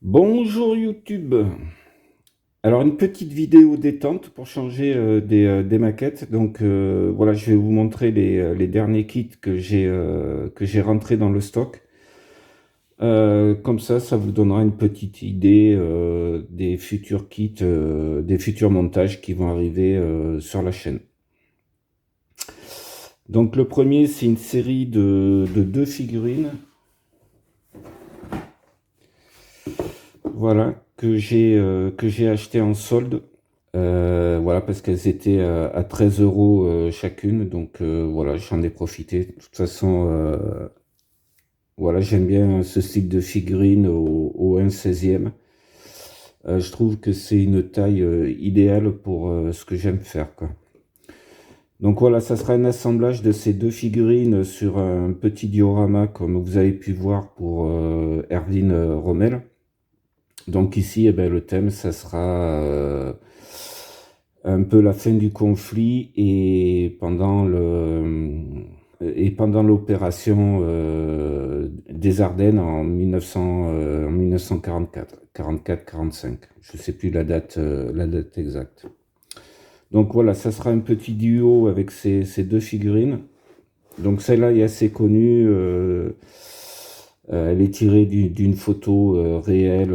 Bonjour YouTube. Alors une petite vidéo détente pour changer des maquettes. Donc voilà, je vais vous montrer les derniers kits que j'ai rentrés dans le stock. Comme ça vous donnera une petite idée des futurs kits, des futurs montages qui vont arriver sur la chaîne. Donc le premier, c'est une série de deux figurines. Voilà, que j'ai acheté en solde. Voilà, parce qu'elles étaient à 13 euros chacune. Donc voilà, j'en ai profité. De toute façon, voilà, j'aime bien ce style de figurine au 1/16e. Je trouve que c'est une taille idéale pour ce que j'aime faire, quoi. Donc voilà, ça sera un assemblage de ces deux figurines sur un petit diorama, comme vous avez pu voir pour Erwin Rommel. Donc ici, eh ben, le thème, ça sera un peu la fin du conflit et pendant l'opération des Ardennes en 1944, 44-45. Je ne sais plus la date exacte. Donc voilà, ça sera un petit duo avec ces deux figurines. Donc celle-là est assez connue. Elle est tirée d'une photo réelle,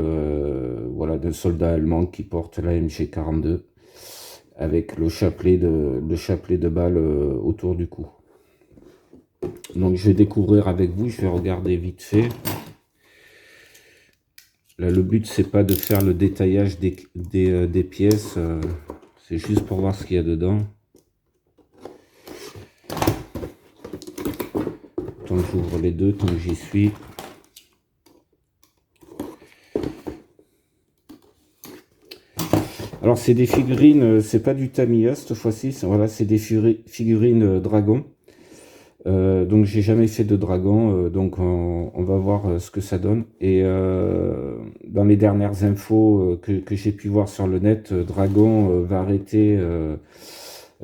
voilà, d'un soldat allemand qui porte la MG42 avec le chapelet de balles autour du cou. Donc je vais découvrir avec vous, je vais regarder vite fait. Là, le but c'est pas de faire le détaillage des pièces, c'est juste pour voir ce qu'il y a dedans. Tant que j'ouvre les deux, tant que j'y suis. Alors c'est des figurines, c'est pas du Tamiya cette fois-ci, voilà, c'est des figurines dragon. Donc j'ai jamais fait de dragon, donc on va voir ce que ça donne. Et dans les dernières infos que j'ai pu voir sur le net, Dragon va arrêter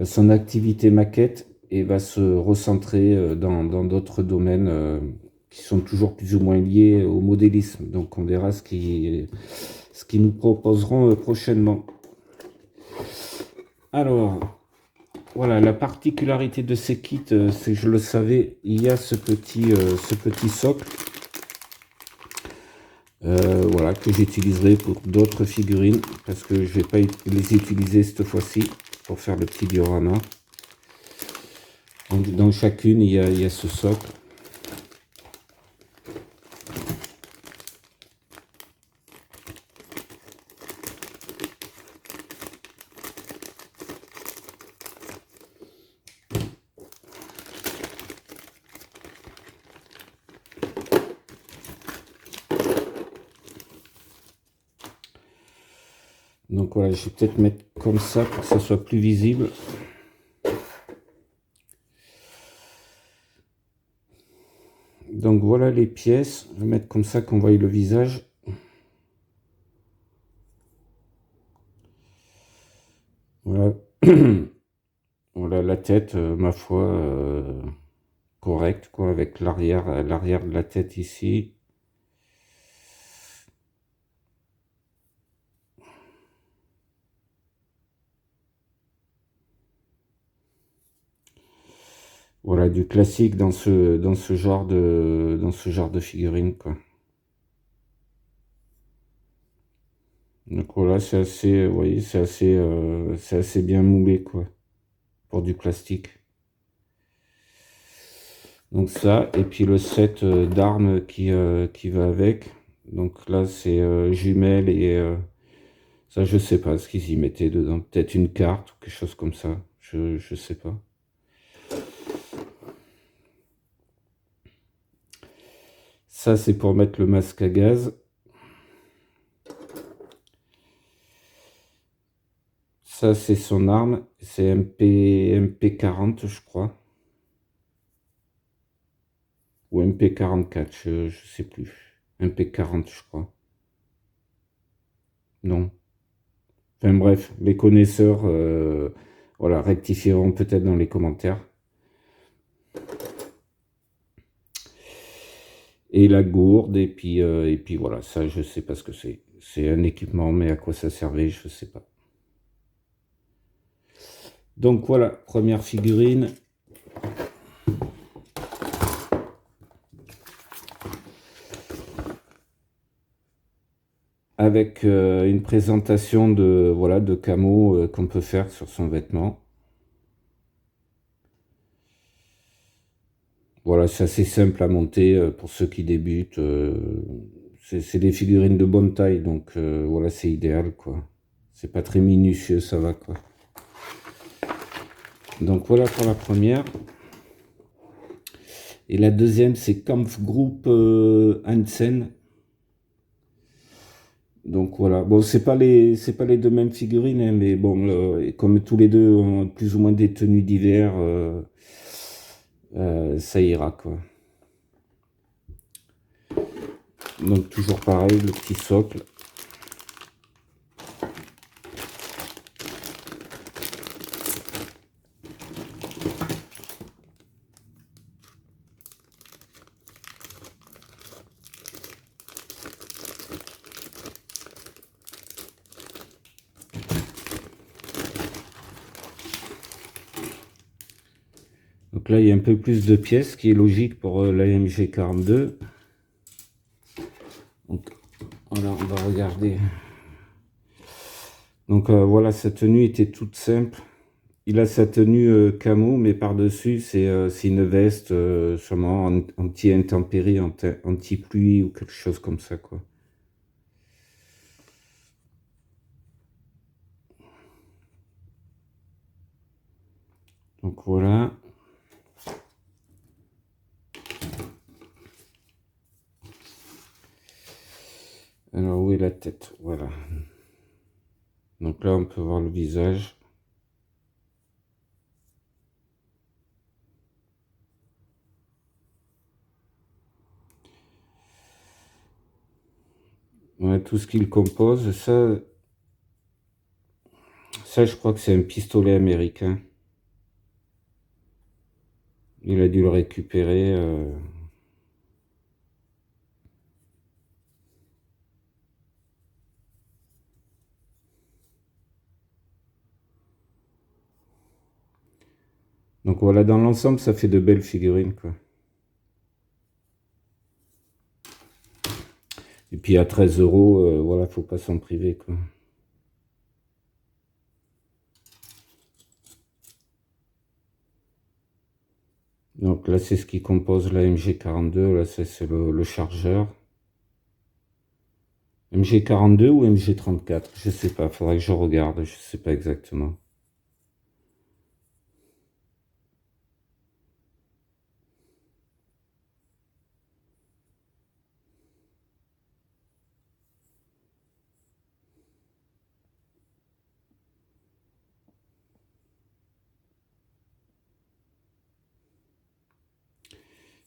son activité maquette et va se recentrer dans d'autres domaines qui sont toujours plus ou moins liés au modélisme. Donc on verra ce qu'ils nous proposeront prochainement. Alors, voilà, la particularité de ces kits, c'est que je le savais, il y a ce petit socle, voilà, que j'utiliserai pour d'autres figurines, parce que je vais pas les utiliser cette fois-ci pour faire le petit diorama. Donc, dans chacune, il y a ce socle. Donc voilà, je vais peut-être mettre comme ça pour que ça soit plus visible. Donc voilà les pièces, je vais mettre comme ça qu'on voit le visage. Voilà, voilà la tête, ma foi, correcte, quoi, avec l'arrière de la tête ici. Voilà, du classique dans ce genre de figurine, quoi. Donc voilà, c'est assez, vous voyez, c'est assez bien moulé, quoi, pour du plastique. Donc ça, et puis le set d'armes qui va avec. Donc là, c'est jumelles et ça, je sais pas ce qu'ils y mettaient dedans. Peut-être une carte ou quelque chose comme ça. Je sais pas. Ça, c'est pour mettre le masque à gaz. Ça, c'est son arme. C'est MP40, je crois. Ou MP44, je sais plus. MP40, je crois. Non. Enfin bref, les connaisseurs voilà, rectifieront peut-être dans les commentaires. et la gourde, et puis voilà, ça je sais pas ce que c'est. C'est un équipement, mais à quoi ça servait, je sais pas. Donc voilà, première figurine. Avec une présentation de, voilà, de camo qu'on peut faire sur son vêtement. Voilà, c'est assez simple à monter pour ceux qui débutent. C'est des figurines de bonne taille, donc voilà, c'est idéal, quoi. C'est pas très minutieux, ça va, quoi. Donc voilà pour la première. Et la deuxième, c'est Kampfgruppe Hansen. Donc voilà, bon, c'est pas les deux mêmes figurines, hein, mais bon, comme tous les deux ont plus ou moins des tenues d'hiver, ça ira, quoi. Donc toujours pareil, le petit socle. Donc là, il y a un peu plus de pièces, ce qui est logique pour l'AMG 42. Donc voilà, on va regarder. Donc voilà, sa tenue était toute simple. Il a sa tenue camo, mais par-dessus, c'est une veste sûrement anti-intempérie, anti-pluie ou quelque chose comme ça, quoi. Donc voilà. Alors où est la tête? Voilà. Donc là, on peut voir le visage. Ouais, tout ce qu'il compose, ça, je crois que c'est un pistolet américain. Il a dû le récupérer. Donc voilà, dans l'ensemble, ça fait de belles figurines, quoi. Et puis à 13 euros, voilà, faut pas s'en priver, quoi. Donc là, c'est ce qui compose la MG42. Là, c'est le chargeur. MG42 ou MG34, je sais pas, faudrait que je regarde, je sais pas exactement.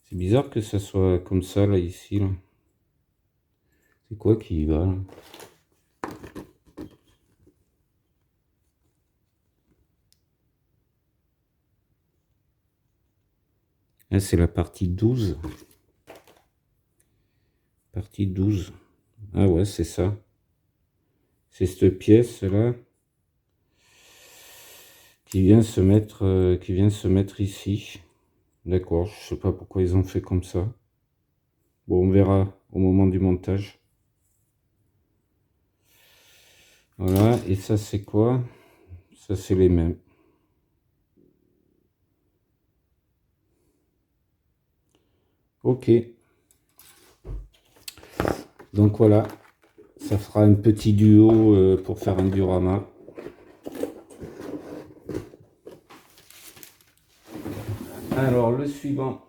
C'est bizarre que ça soit comme ça, là, ici, là. C'est quoi qui y va, là? Ah, c'est la partie 12. Partie 12. Ah ouais, c'est ça. C'est cette pièce-là qui vient se mettre ici. D'accord, je sais pas pourquoi ils ont fait comme ça. Bon, on verra au moment du montage. Voilà, et ça c'est quoi? Ça c'est les mêmes. Ok. Donc voilà, ça fera un petit duo pour faire un diorama. Alors le suivant,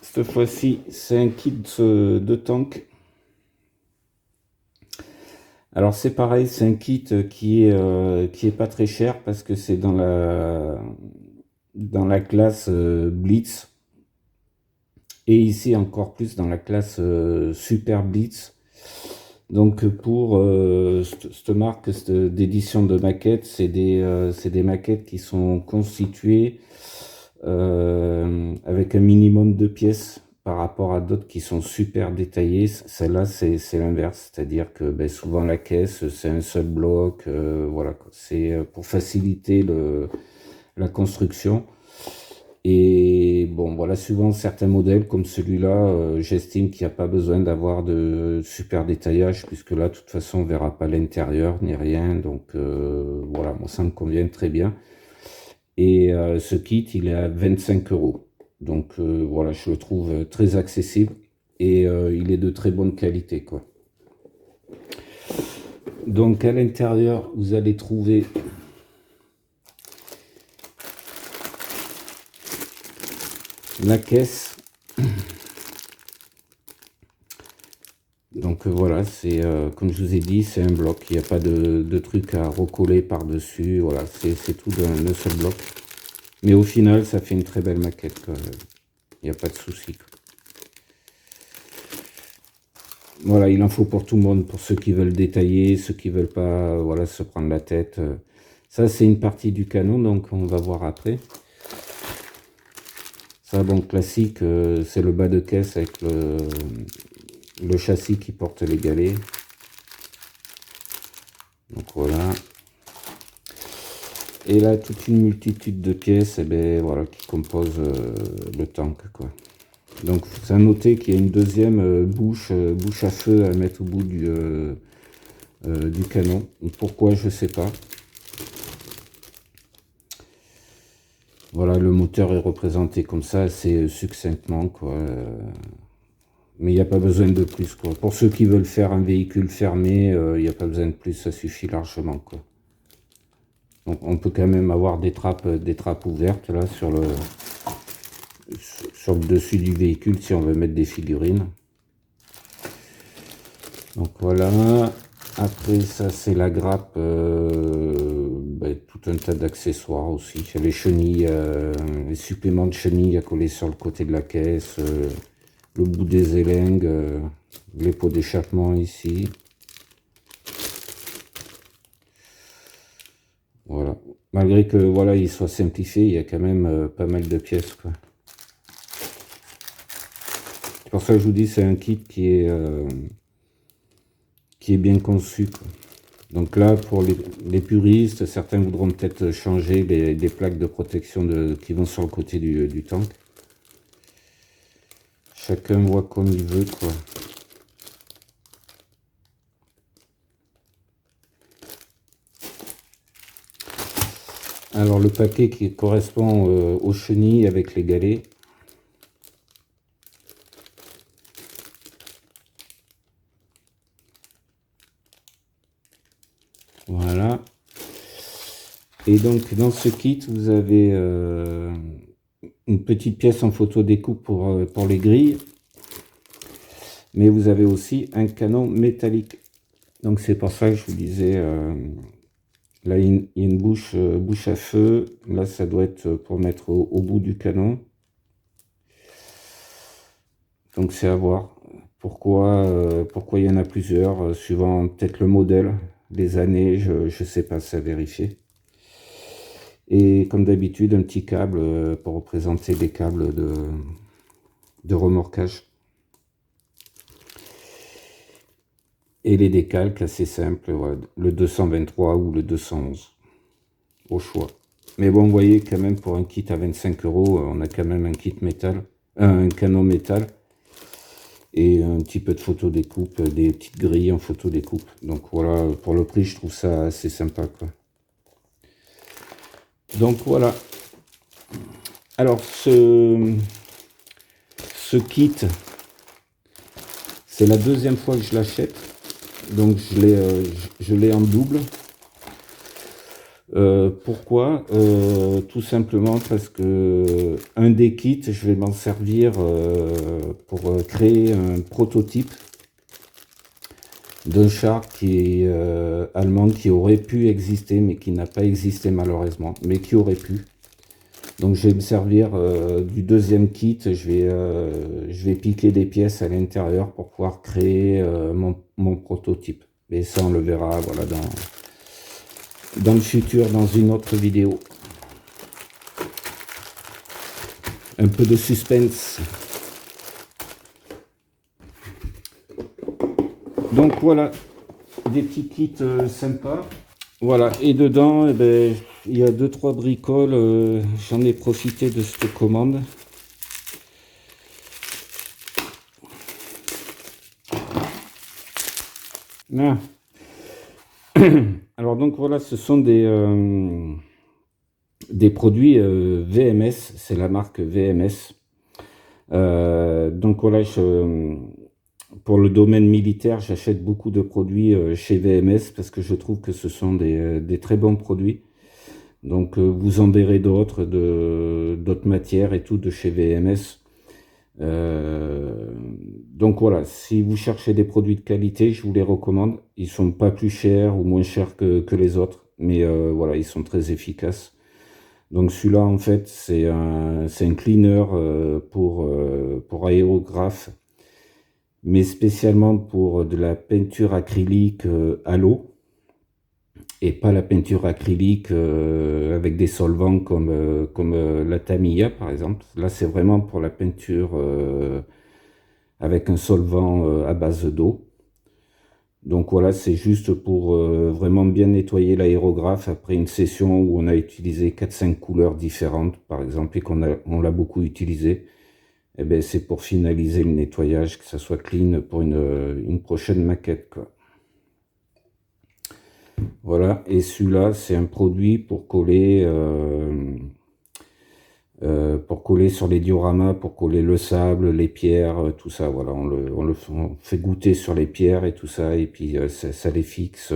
cette fois-ci c'est un kit de tank. Alors c'est pareil, c'est un kit qui est pas très cher parce que c'est dans la classe Blitz et ici encore plus dans la classe Super Blitz. Donc pour cette marque d'édition de maquettes, c'est des maquettes qui sont constituées avec un minimum de pièces par rapport à d'autres qui sont super détaillées. Celle-là, c'est l'inverse, c'est-à-dire que ben, souvent la caisse, c'est un seul bloc, voilà, c'est pour faciliter la construction. Et bon, voilà, suivant certains modèles comme celui-là, j'estime qu'il n'y a pas besoin d'avoir de super détaillage, puisque là, de toute façon, on ne verra pas l'intérieur ni rien. Donc voilà, moi, ça me convient très bien. Et ce kit, il est à 25 euros. Donc voilà, je le trouve très accessible et il est de très bonne qualité, quoi. Donc à l'intérieur, vous allez trouver la caisse. Donc voilà, c'est comme je vous ai dit, c'est un bloc. Il n'y a pas de truc à recoller par-dessus. Voilà, c'est tout d'un seul bloc. Mais au final, ça fait une très belle maquette, quoi. Il n'y a pas de souci, quoi. Voilà, il en faut pour tout le monde, pour ceux qui veulent détailler, ceux qui veulent pas, voilà, se prendre la tête. Ça, c'est une partie du canon, donc on va voir après. Ça, bon, classique, c'est le bas de caisse avec le châssis qui porte les galets. Donc voilà. Et là, toute une multitude de pièces, ben, voilà, qui composent le tank, quoi. Donc, c'est à noter qu'il y a une deuxième bouche à feu à mettre au bout du canon. Pourquoi, je sais pas. Voilà, le moteur est représenté comme ça, assez succinctement, quoi. Mais il n'y a pas besoin de plus, quoi. Pour ceux qui veulent faire un véhicule fermé, il n'y a pas besoin de plus, ça suffit largement, quoi. Donc, on peut quand même avoir des trappes ouvertes, là, sur le dessus du véhicule, si on veut mettre des figurines. Donc, voilà. Après, ça, c'est la grappe, tout un tas d'accessoires aussi. Il y a les chenilles, les suppléments de chenilles à coller sur le côté de la caisse, le bout des élingues, les pots d'échappement ici. Voilà. Malgré que voilà, il soit simplifié, il y a quand même pas mal de pièces, quoi. C'est pour ça que je vous dis, c'est un kit qui est bien conçu, quoi. Donc là, pour les puristes, certains voudront peut-être changer les plaques de protection qui vont sur le côté du tank. Chacun voit comme il veut, quoi. Alors le paquet qui correspond aux chenilles avec les galets. Voilà. Et donc dans ce kit, vous avez une petite pièce en photo découpe pour les grilles. Mais vous avez aussi un canon métallique. Donc c'est pour ça que je vous disais, là il y a une bouche à feu. Là ça doit être pour mettre au bout du canon. Donc c'est à voir. Pourquoi il y en a plusieurs, suivant peut-être le modèle, les années, je ne sais pas, c'est à vérifier. Et comme d'habitude, un petit câble pour représenter les câbles de remorquage. Et les décalques assez simples, voilà, le 223 ou le 211, au choix. Mais bon, vous voyez quand même pour un kit à 25 euros, on a quand même un kit métal, un canon métal. Et un petit peu de photo découpe, des petites grilles en photo découpe. Donc voilà, pour le prix, je trouve ça assez sympa, quoi. Donc voilà. Alors ce kit, c'est la deuxième fois que je l'achète. Donc je l'ai en double. Pourquoi? Tout simplement parce que un des kits, je vais m'en servir pour créer un prototype d'un char qui est allemand, qui aurait pu exister, mais qui n'a pas existé malheureusement, mais qui aurait pu. Donc je vais me servir du deuxième kit, je vais piquer des pièces à l'intérieur pour pouvoir créer mon prototype. Mais ça on le verra, voilà, dans le futur, dans une autre vidéo. un peu de suspense. Donc voilà, des petits kits sympas. Voilà, et dedans, eh ben, il y a 2-3 bricoles. J'en ai profité de cette commande. Ah. Alors donc voilà, ce sont des produits VMS, c'est la marque VMS. Donc voilà, pour le domaine militaire, j'achète beaucoup de produits chez VMS parce que je trouve que ce sont des très bons produits. Donc vous en verrez d'autres matières et tout de chez VMS. Donc voilà, si vous cherchez des produits de qualité, je vous les recommande. Ils sont pas plus chers ou moins chers que les autres, mais voilà, ils sont très efficaces. Donc celui-là, en fait, c'est un cleaner pour aérographe, mais spécialement pour de la peinture acrylique à l'eau, et pas la peinture acrylique avec des solvants comme la Tamiya, par exemple. Là, c'est vraiment pour la peinture avec un solvant à base d'eau. Donc voilà, c'est juste pour vraiment bien nettoyer l'aérographe après une session où on a utilisé 4-5 couleurs différentes, par exemple, et on l'a beaucoup utilisé. Eh ben, c'est pour finaliser le nettoyage, que ça soit clean pour une prochaine maquette, quoi. Voilà, et celui-là, c'est un produit pour coller sur les dioramas, pour coller le sable, les pierres, tout ça. Voilà, on fait goûter sur les pierres et tout ça, et puis ça les fixe.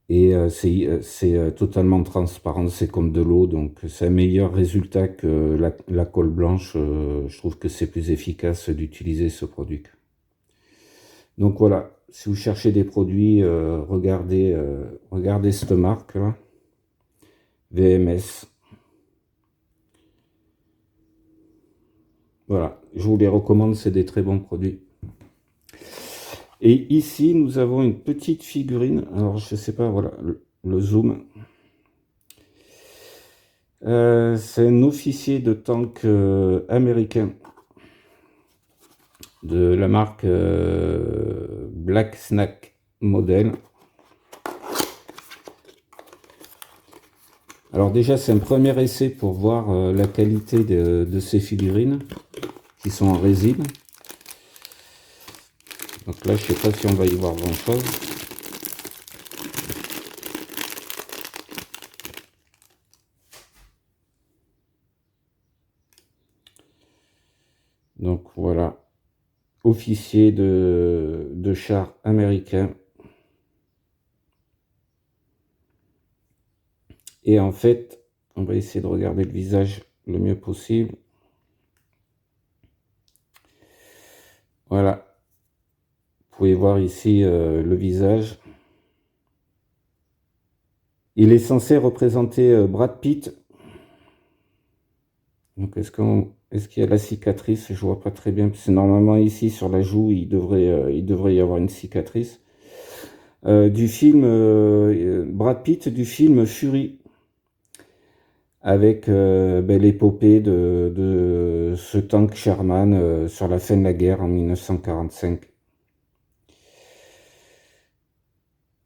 Et c'est totalement transparent, c'est comme de l'eau, donc c'est un meilleur résultat que la colle blanche. Je trouve que c'est plus efficace d'utiliser ce produit. Donc voilà, si vous cherchez des produits, regardez cette marque là, VMS. Voilà, je vous les recommande, c'est des très bons produits. Et ici, nous avons une petite figurine. Alors, je sais pas, voilà, le zoom. C'est un officier de tank américain de la marque Black Snack Model. Alors déjà, c'est un premier essai pour voir la qualité de ces figurines qui sont en résine. Donc là, je sais pas si on va y voir grand chose. Donc voilà, officier de char américain. Et en fait, on va essayer de regarder le visage le mieux possible. Voilà, vous pouvez voir ici le visage. Il est censé représenter Brad Pitt. Donc est-ce qu'il y a la cicatrice? Je vois pas très bien. C'est normalement ici sur la joue, il devrait y avoir une cicatrice. Du film Brad Pitt du film Fury, avec l'épopée de ce tank Sherman sur la fin de la guerre en 1945.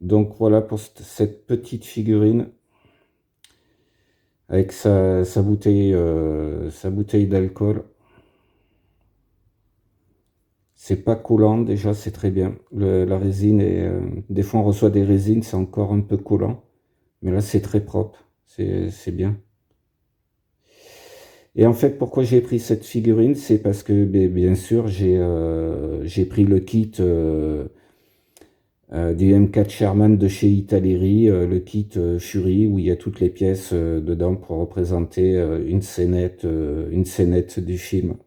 Donc voilà pour cette petite figurine avec sa bouteille d'alcool. C'est pas collant, déjà, c'est très bien. La résine des fois on reçoit des résines, c'est encore un peu collant, mais là c'est très propre, c'est bien. Et en fait, pourquoi j'ai pris cette figurine, c'est parce que bien sûr j'ai pris le kit du M4 Sherman de chez Italeri, le kit Fury, où il y a toutes les pièces dedans pour représenter une scénette du film.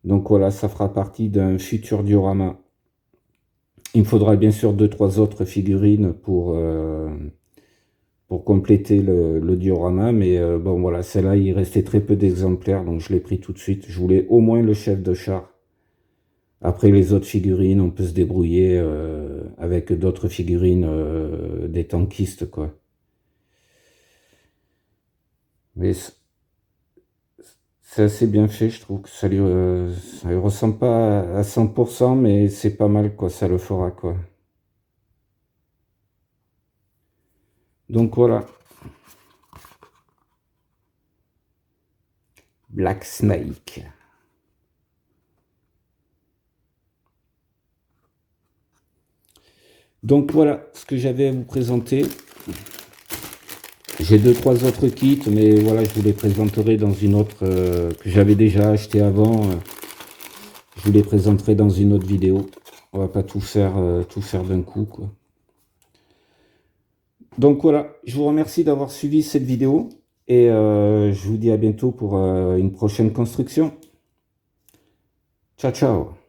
Donc voilà, ça fera partie d'un futur diorama. Il me faudra bien sûr 2-3 autres figurines pour compléter le diorama, mais bon voilà, celle-là, il restait très peu d'exemplaires, donc je l'ai pris tout de suite. Je voulais au moins le chef de char. Après les autres figurines, on peut se débrouiller avec d'autres figurines des tankistes, quoi. Mais C'est assez bien fait, je trouve que ça lui ressemble pas à 100%, mais c'est pas mal, quoi, ça le fera, quoi. Donc voilà, Black Snake. Donc voilà ce que j'avais à vous présenter. J'ai deux, trois autres kits, mais voilà, je vous les présenterai dans une autre que j'avais déjà acheté avant. Je vous les présenterai dans une autre vidéo. On va pas tout faire d'un coup, quoi. Donc voilà, je vous remercie d'avoir suivi cette vidéo et je vous dis à bientôt pour une prochaine construction. Ciao, ciao!